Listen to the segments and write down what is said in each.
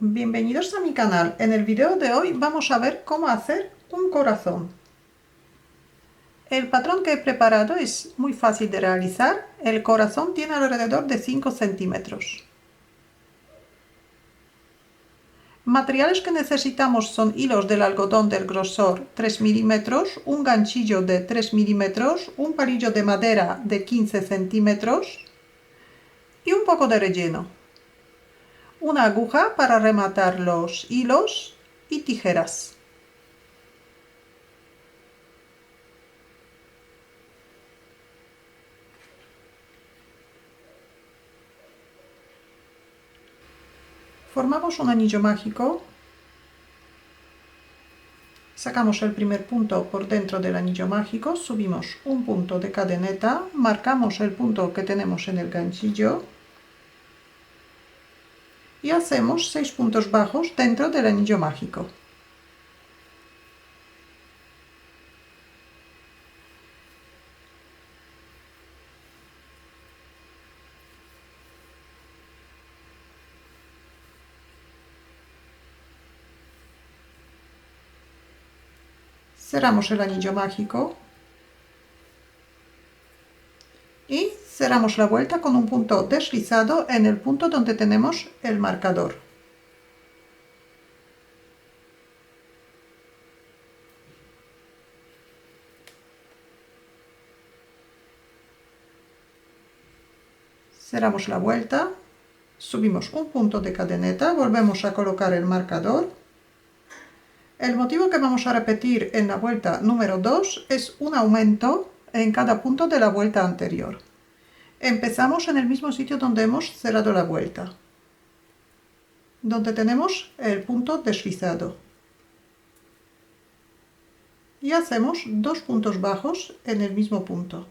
Bienvenidos a mi canal. En el video de hoy vamos a ver cómo hacer un corazón. El patrón que he preparado es muy fácil de realizar. El corazón tiene alrededor de 5 centímetros. Materiales que necesitamos son hilos del algodón del grosor 3 milímetros, un ganchillo de 3 milímetros, un palillo de madera de 15 centímetros y un poco de relleno. Una aguja para rematar los hilos y tijeras. Formamos un anillo mágico. Sacamos el primer punto por dentro del anillo mágico, subimos un punto de cadeneta, marcamos el punto que tenemos en el ganchillo y hacemos 6 puntos bajos dentro del anillo mágico. Cerramos el anillo mágico y cerramos la vuelta con un punto deslizado en el punto donde tenemos el marcador. Cerramos la vuelta, subimos un punto de cadeneta, volvemos a colocar el marcador. El motivo que vamos a repetir en la vuelta número 2 es un aumento en cada punto de la vuelta anterior. Empezamos en el mismo sitio donde hemos cerrado la vuelta, donde tenemos el punto deslizado. Y hacemos 2 puntos bajos en el mismo punto.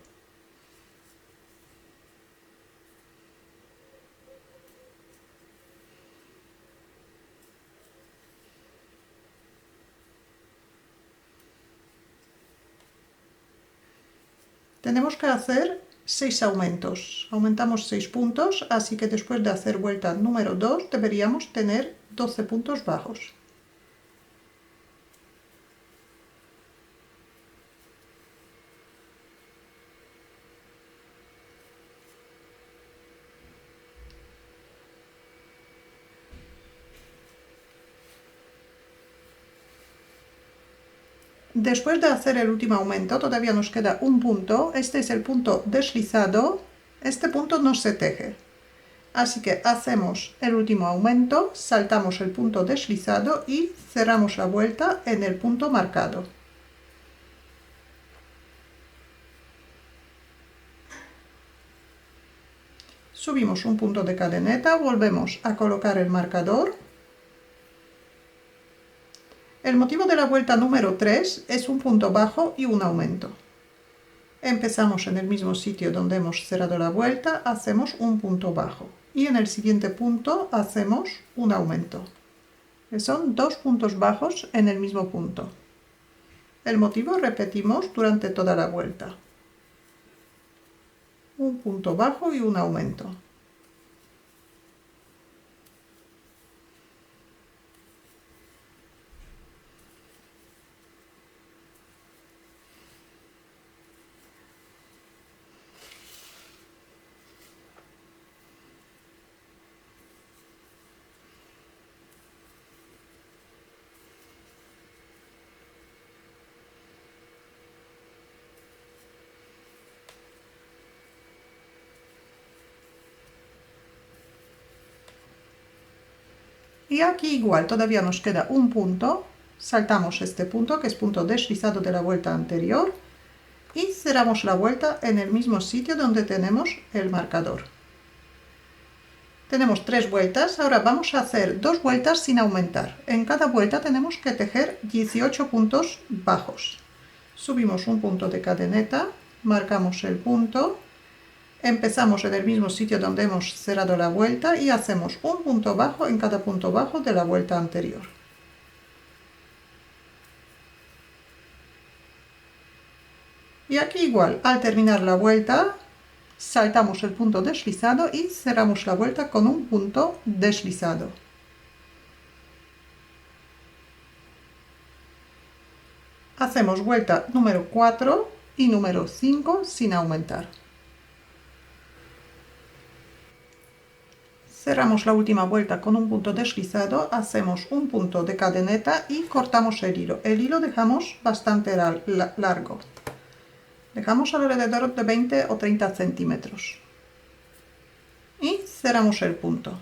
Tenemos que hacer 6 aumentos. Aumentamos 6 puntos, así que después de hacer vuelta número 2 deberíamos tener 12 puntos bajos. Después de hacer el último aumento todavía nos queda un punto, este es el punto deslizado, este punto no se teje. Así que hacemos el último aumento, saltamos el punto deslizado y cerramos la vuelta en el punto marcado. Subimos un punto de cadeneta, volvemos a colocar el marcador. El motivo de la vuelta número 3 es un punto bajo y un aumento. Empezamos en el mismo sitio donde hemos cerrado la vuelta, hacemos un punto bajo y en el siguiente punto hacemos un aumento. Son 2 puntos bajos en el mismo punto. El motivo repetimos durante toda la vuelta. Un punto bajo y un aumento. Y aquí igual todavía nos queda un punto, saltamos este punto que es punto deslizado de la vuelta anterior y cerramos la vuelta en el mismo sitio donde tenemos el marcador. Tenemos 3 vueltas, ahora vamos a hacer 2 vueltas sin aumentar. En cada vuelta tenemos que tejer 18 puntos bajos. Subimos un punto de cadeneta, marcamos el punto. Empezamos en el mismo sitio donde hemos cerrado la vuelta y hacemos un punto bajo en cada punto bajo de la vuelta anterior. Y aquí igual, al terminar la vuelta, saltamos el punto deslizado y cerramos la vuelta con un punto deslizado. Hacemos vuelta número 4 y número 5 sin aumentar. Cerramos la última vuelta con un punto deslizado, hacemos un punto de cadeneta y cortamos el hilo. El hilo dejamos bastante largo. Dejamos alrededor de 20 o 30 centímetros. Y cerramos el punto.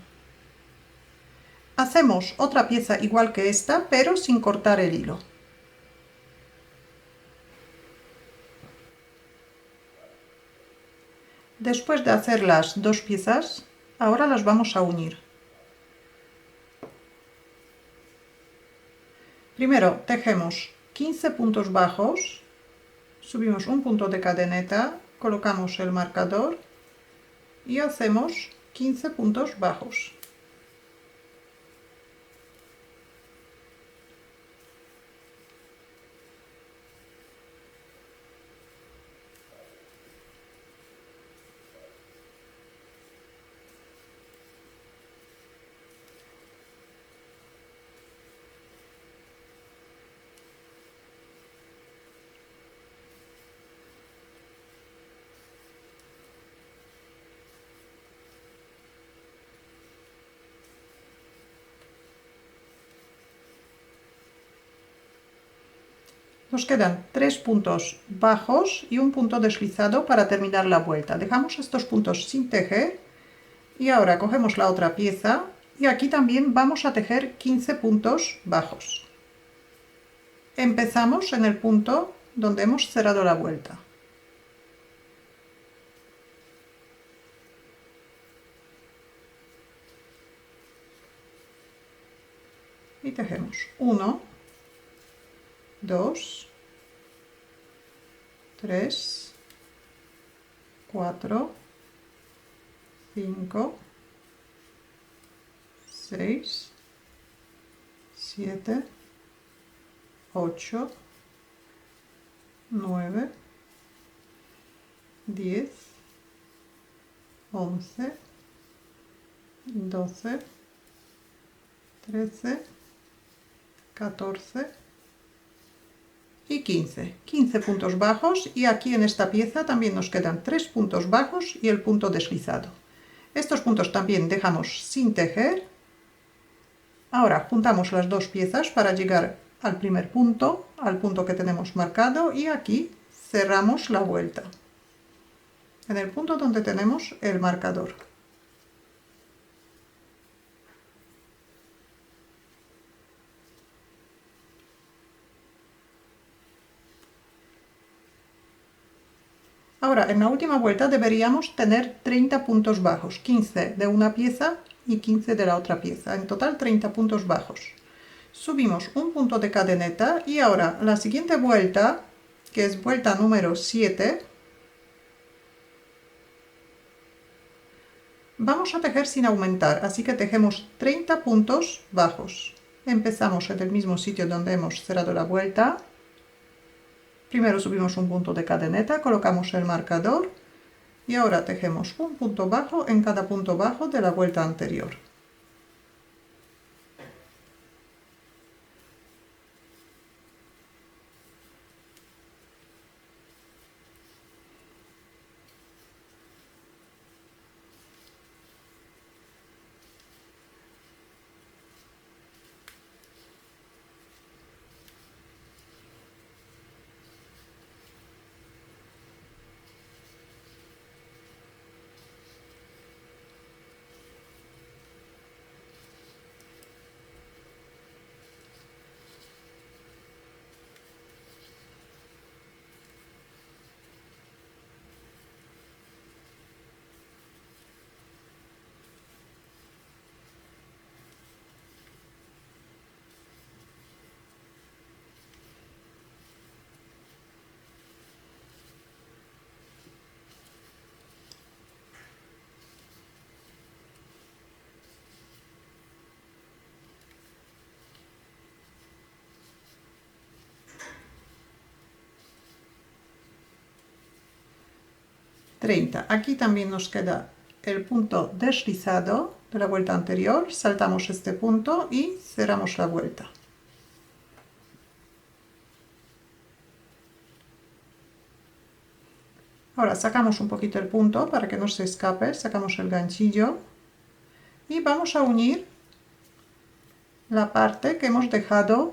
Hacemos otra pieza igual que esta, pero sin cortar el hilo. Después de hacer las dos piezas, ahora las vamos a unir. Primero tejemos 15 puntos bajos, subimos un punto de cadeneta, colocamos el marcador y hacemos 15 puntos bajos. Nos quedan 3 puntos bajos y un punto deslizado para terminar la vuelta. Dejamos estos puntos sin tejer y ahora cogemos la otra pieza y aquí también vamos a tejer 15 puntos bajos. Empezamos en el punto donde hemos cerrado la vuelta. Y tejemos 1, 2, 3, 4, 5, 6, 7, 8, 9, 10, 11, 12, 13, 14 y 15. 15 puntos bajos y aquí en esta pieza también nos quedan 3 puntos bajos y el punto deslizado. Estos puntos también dejamos sin tejer. Ahora juntamos las dos piezas para llegar al primer punto, al punto que tenemos marcado y aquí cerramos la vuelta. En el punto donde tenemos el marcador. Ahora, en la última vuelta deberíamos tener 30 puntos bajos, 15 de una pieza y 15 de la otra pieza, en total 30 puntos bajos. Subimos un punto de cadeneta y ahora la siguiente vuelta, que es vuelta número 7, vamos a tejer sin aumentar, así que tejemos 30 puntos bajos. Empezamos en el mismo sitio donde hemos cerrado la vuelta. Primero subimos un punto de cadeneta, colocamos el marcador y ahora tejemos un punto bajo en cada punto bajo de la vuelta anterior. Aquí también nos queda el punto deslizado de la vuelta anterior, saltamos este punto y cerramos la vuelta. Ahora sacamos un poquito el punto para que no se escape, sacamos el ganchillo y vamos a unir la parte que hemos dejado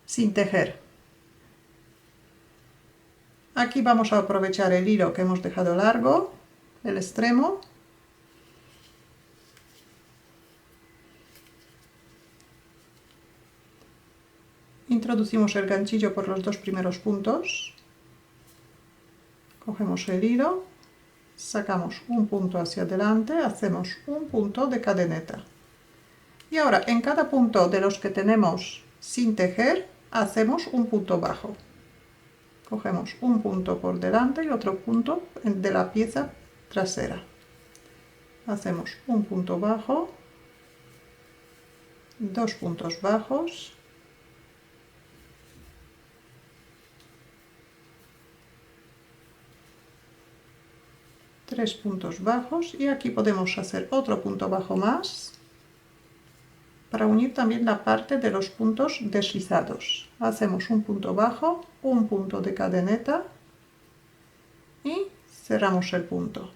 sin tejer. Aquí vamos a aprovechar el hilo que hemos dejado largo, el extremo, introducimos el ganchillo por los dos primeros puntos, cogemos el hilo, sacamos un punto hacia adelante, hacemos un punto de cadeneta. Y ahora en cada punto de los que tenemos sin tejer, hacemos un punto bajo. Cogemos un punto por delante y otro punto de la pieza trasera. Hacemos un punto bajo, dos puntos bajos, tres puntos bajos y aquí podemos hacer otro punto bajo más para unir también la parte de los puntos deslizados. Hacemos un punto bajo, un punto de cadeneta y cerramos el punto.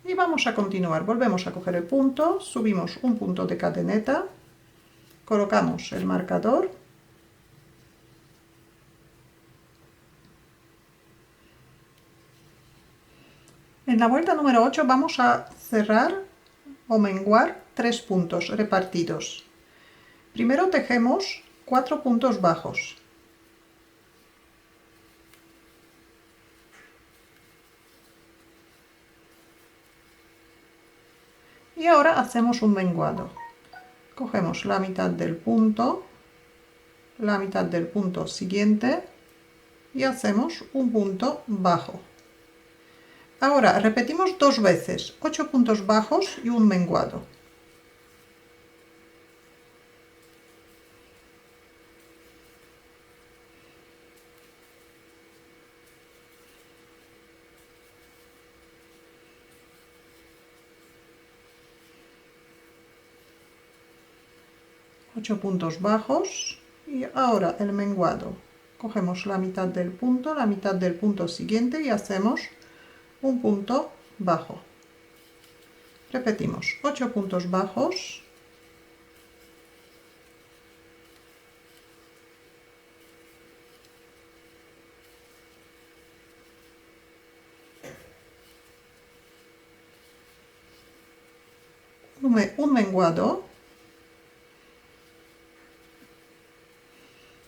Y vamos a continuar, volvemos a coger el punto, subimos un punto de cadeneta, colocamos el marcador, en la vuelta número 8 vamos a cerrar o menguar 3 puntos repartidos. Primero tejemos 4 puntos bajos. Y ahora hacemos un menguado. Cogemos la mitad del punto, la mitad del punto siguiente y hacemos un punto bajo. Ahora repetimos 2 veces, 8 puntos bajos y un menguado. Ocho puntos bajos y ahora el menguado. Cogemos la mitad del punto siguiente y hacemos un punto bajo. Repetimos 8 puntos bajos, un menguado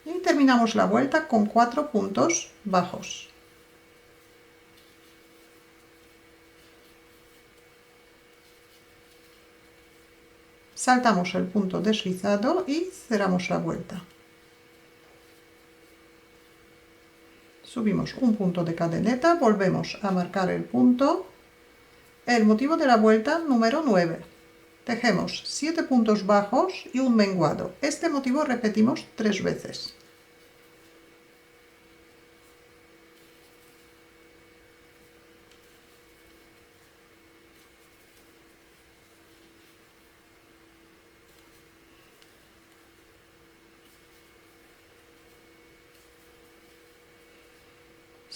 y terminamos la vuelta con 4 puntos bajos. Saltamos el punto deslizado y cerramos la vuelta. Subimos un punto de cadeneta, volvemos a marcar el punto, el motivo de la vuelta número 9. Tejemos 7 puntos bajos y un menguado. Este motivo repetimos 3 veces.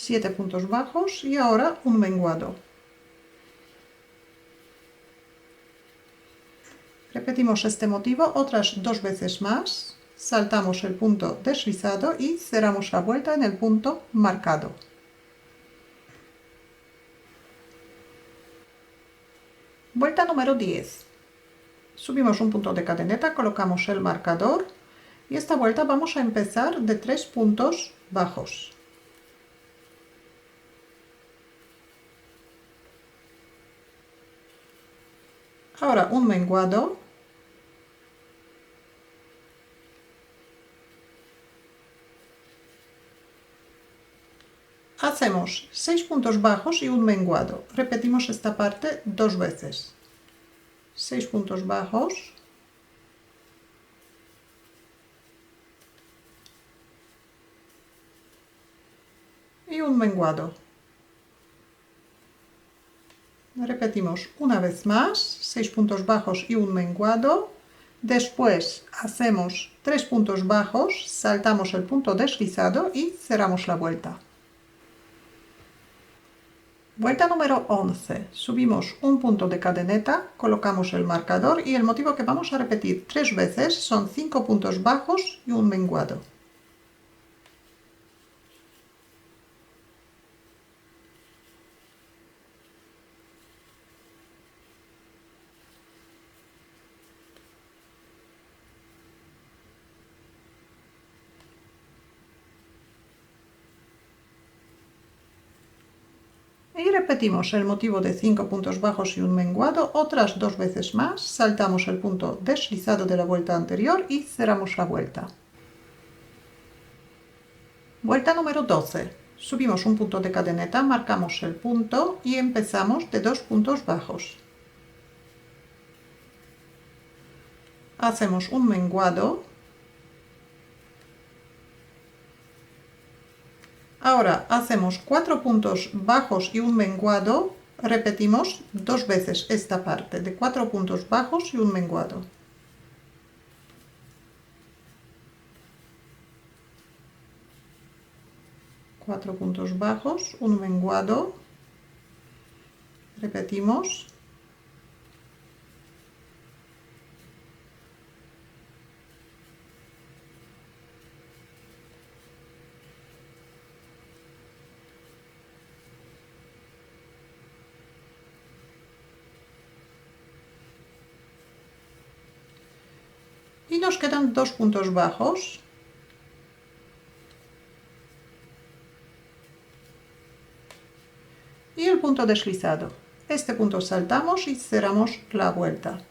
Siete puntos bajos y ahora un menguado. Repetimos este motivo otras 2 veces más, saltamos el punto deslizado y cerramos la vuelta en el punto marcado. Vuelta número 10. Subimos un punto de cadeneta, colocamos el marcador y esta vuelta vamos a empezar de 3 puntos bajos. Ahora un menguado. Hacemos 6 puntos bajos y un menguado. Repetimos esta parte 2 veces. 6 puntos bajos. Y un menguado. Repetimos una vez más, 6 puntos bajos y un menguado. Después hacemos 3 puntos bajos, saltamos el punto deslizado y cerramos la vuelta. Vuelta número 11. Subimos un punto de cadeneta, colocamos el marcador y el motivo que vamos a repetir 3 veces son 5 puntos bajos y un menguado. Y repetimos el motivo de 5 puntos bajos y un menguado otras 2 veces más, saltamos el punto deslizado de la vuelta anterior y cerramos la vuelta. Vuelta número 12. Subimos un punto de cadeneta, marcamos el punto y empezamos de 2 puntos bajos. Hacemos un menguado. Ahora hacemos 4 puntos bajos y un menguado, repetimos 2 veces esta parte de 4 puntos bajos y un menguado. Cuatro puntos bajos, un menguado, repetimos. Y nos quedan 2 puntos bajos. Y el punto deslizado. Este punto saltamos y cerramos la vuelta.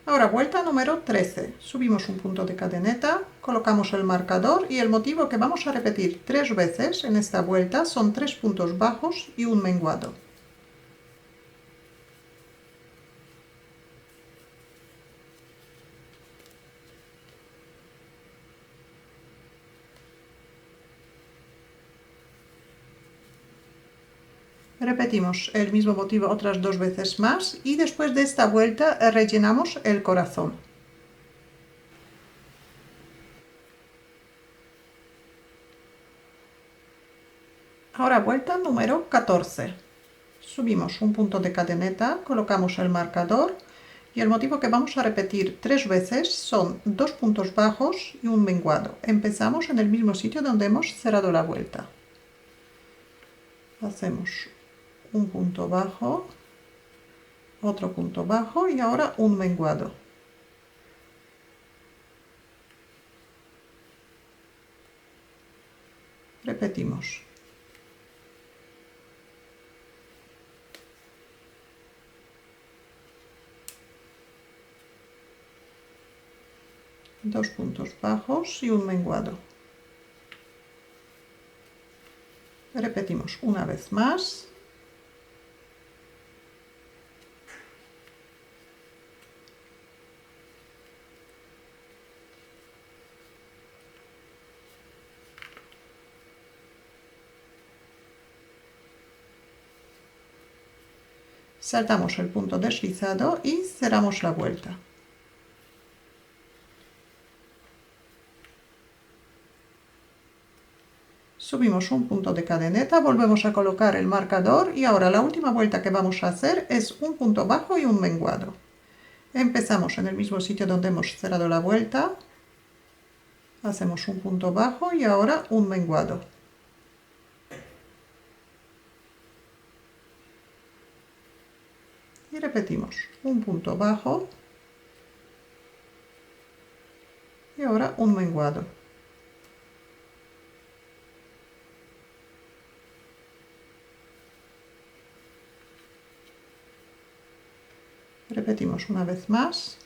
Ahora vuelta número 13. Subimos un punto de cadeneta, colocamos el marcador y el motivo que vamos a repetir 3 veces en esta vuelta son 3 puntos bajos y un menguado. Repetimos el mismo motivo otras 2 veces más y después de esta vuelta rellenamos el corazón. Ahora vuelta número 14. Subimos un punto de cadeneta, colocamos el marcador y el motivo que vamos a repetir 3 veces son 2 puntos bajos y un menguado. Empezamos en el mismo sitio donde hemos cerrado la vuelta. Hacemos un punto bajo, otro punto bajo y ahora un menguado. Repetimos. Dos puntos bajos y un menguado. Repetimos una vez más. Saltamos el punto deslizado y cerramos la vuelta. Subimos un punto de cadeneta, volvemos a colocar el marcador y ahora la última vuelta que vamos a hacer es un punto bajo y un menguado. Empezamos en el mismo sitio donde hemos cerrado la vuelta, hacemos un punto bajo y ahora un menguado. Y repetimos, un punto bajo y ahora un menguado. Repetimos una vez más.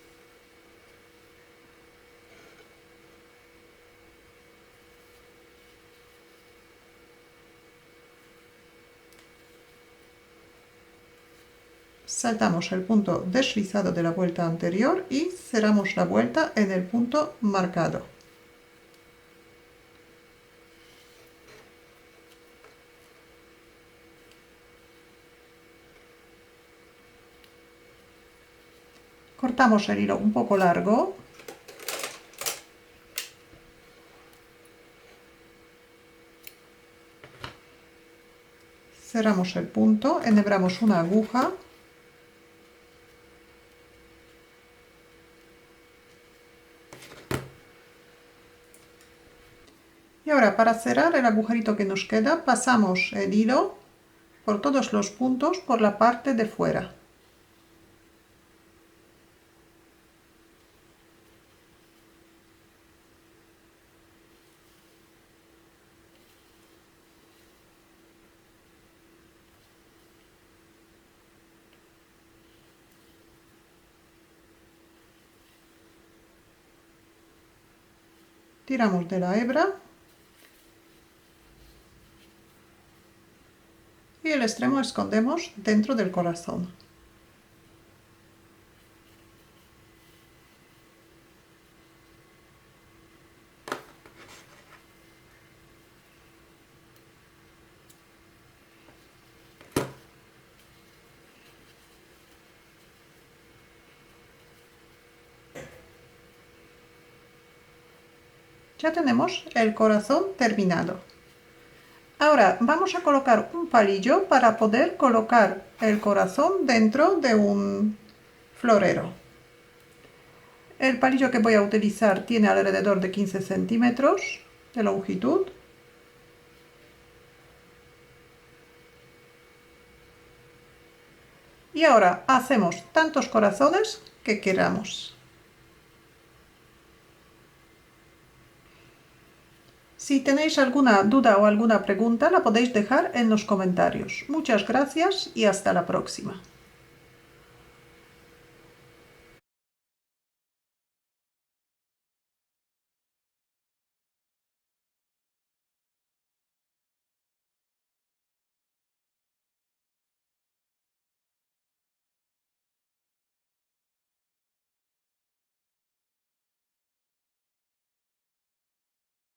Saltamos el punto deslizado de la vuelta anterior y cerramos la vuelta en el punto marcado. Cortamos el hilo un poco largo. Cerramos el punto, enhebramos una aguja. Y ahora, para cerrar el agujerito que nos queda, pasamos el hilo por todos los puntos por la parte de fuera. Tiramos de la hebra y el extremo escondemos dentro del corazón. Ya tenemos el corazón terminado. Ahora vamos a colocar un palillo para poder colocar el corazón dentro de un florero. El palillo que voy a utilizar tiene alrededor de 15 centímetros de longitud. Y ahora hacemos tantos corazones que queramos. Si tenéis alguna duda o alguna pregunta, la podéis dejar en los comentarios. Muchas gracias y hasta la próxima.